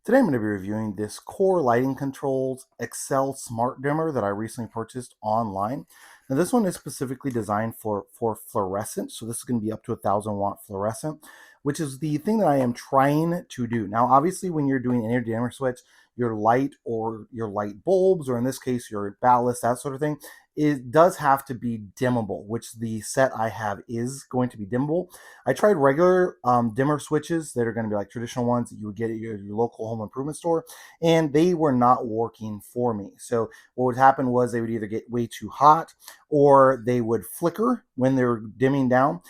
Today I'm going to be reviewing this Core Lighting Controls Excel Smart Dimmer that I recently purchased online. Now this one is specifically designed for fluorescent, so this is going to be up to 1,000 watt fluorescent, which is the thing that I am trying to do. Now obviously when you're doing any dimmer switch, your light or your light bulbs, or in this case your ballast, that sort of thing, it does have to be dimmable, which the set I have is going to be dimmable. I tried regular dimmer switches that are going to be like traditional ones that you would get at your local home improvement store, and they were not working for me. So what would happen was they would either get way too hot or they would flicker when they were dimming down.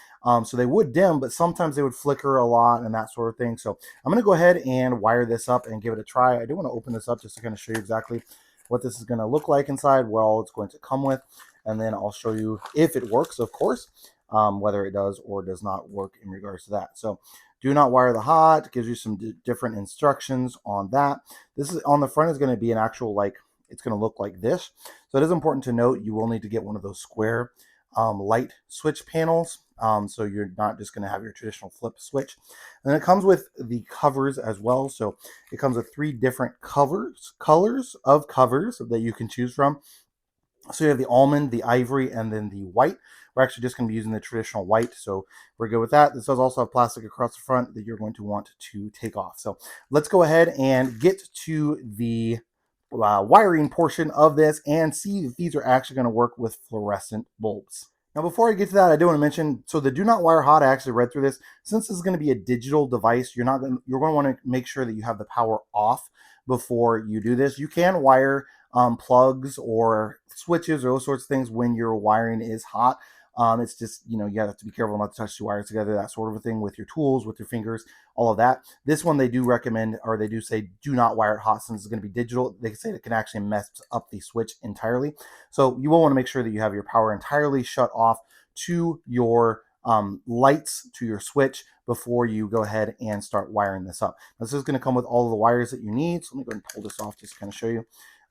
So they would dim, but sometimes they would flicker a lot and that sort of thing. So I'm going to go ahead and wire this up and give it a try. I do want to open this up just to kind of show you exactly what this is going to look like inside, what all it's going to come with, and then I'll show you if it works, of course, whether it does or does not work in regards to that. So do not wire the hot. It gives you some different instructions on that. This is on the front is going to be an actual, like, it's going to look like this. So it is important to note you will need to get one of those square light switch panels. So you're not just going to have your traditional flip switch. And then it comes with the covers as well. So it comes with 3 different colors of covers that you can choose from. So you have the almond, the ivory, and then the white. We're actually just going to be using the traditional white, so we're good with that. This does also have plastic across the front that you're going to want to take off. So let's go ahead and get to the wiring portion of this and see if these are actually going to work with fluorescent bulbs. Now, before I get to that, I do want to mention, so the do not wire hot, I actually read through this. Since this is going to be a digital device, you're going to want to make sure that you have the power off before you do this. You can wire plugs or switches or those sorts of things when your wiring is hot. It's just, you have to be careful not to touch the wires together, that sort of a thing, with your tools, with your fingers, all of that. This one they do recommend, or they do say, do not wire it hot since it's going to be digital. They say it can actually mess up the switch entirely. So you will want to make sure that you have your power entirely shut off to your lights, to your switch, before you go ahead and start wiring this up. Now, this is going to come with all of the wires that you need. So let me go ahead and pull this off just to kind of show you.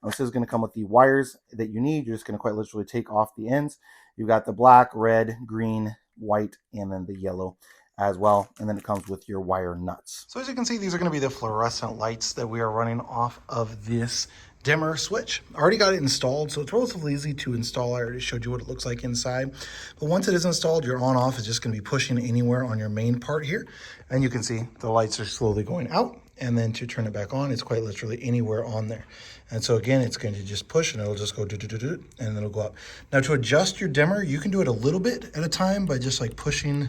This is going to come with the wires that you need. You're just going to quite literally take off the ends. You've got the black, red, green, white, and then the yellow as well. And then it comes with your wire nuts. So as you can see, these are going to be the fluorescent lights that we are running off of this dimmer switch. I already got it installed, so it's relatively easy to install. I already showed you what it looks like inside. But once it is installed, your on-off is just going to be pushing anywhere on your main part here. And you can see the lights are slowly going out. And then to turn it back on, it's quite literally anywhere on there. And so again, it's going to just push and it'll just go do-do-do-do, and then it'll go up. Now to adjust your dimmer, you can do it a little bit at a time by just like pushing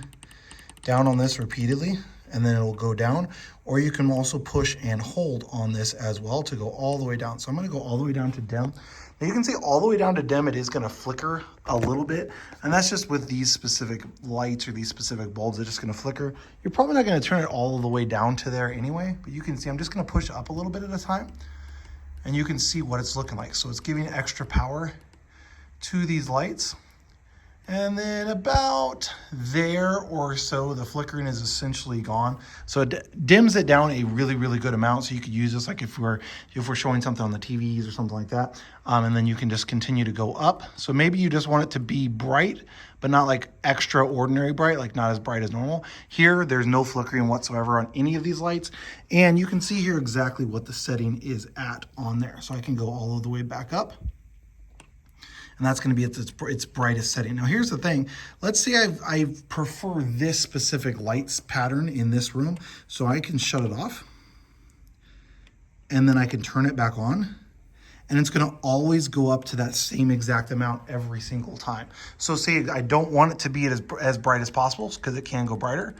down on this repeatedly, and then it'll go down. Or you can also push and hold on this as well to go all the way down. So I'm going to go all the way down to dim. Now you can see all the way down to dim, it is going to flicker a little bit. And that's just with these specific lights or these specific bulbs, they're just going to flicker. You're probably not going to turn it all the way down to there anyway, but you can see I'm just going to push up a little bit at a time. And you can see what it's looking like. So it's giving extra power to these lights. And then about there or so, the flickering is essentially gone. So it dims it down a really, really good amount. So you could use this like if we're showing something on the TVs or something like that. And then you can just continue to go up. So maybe you just want it to be bright, but not like extraordinary bright, like not as bright as normal. Here, there's no flickering whatsoever on any of these lights. And you can see here exactly what the setting is at on there. So I can go all of the way back up. And that's going to be at its brightest setting. Now, here's the thing. Let's say I prefer this specific lights pattern in this room. So I can shut it off. And then I can turn it back on. And it's going to always go up to that same exact amount every single time. So say I don't want it to be as bright as possible, because it can go brighter.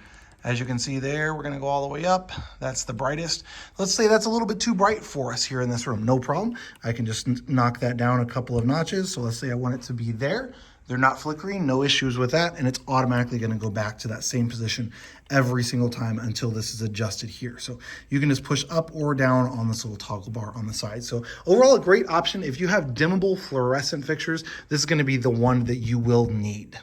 As you can see there, we're going to go all the way up. That's the brightest. Let's say that's a little bit too bright for us here in this room. No problem. I can just knock that down a couple of notches. So let's say I want it to be there. They're not flickering, no issues with that. And it's automatically going to go back to that same position every single time until this is adjusted here. So you can just push up or down on this little toggle bar on the side. So overall, a great option. If you have dimmable fluorescent fixtures, this is going to be the one that you will need.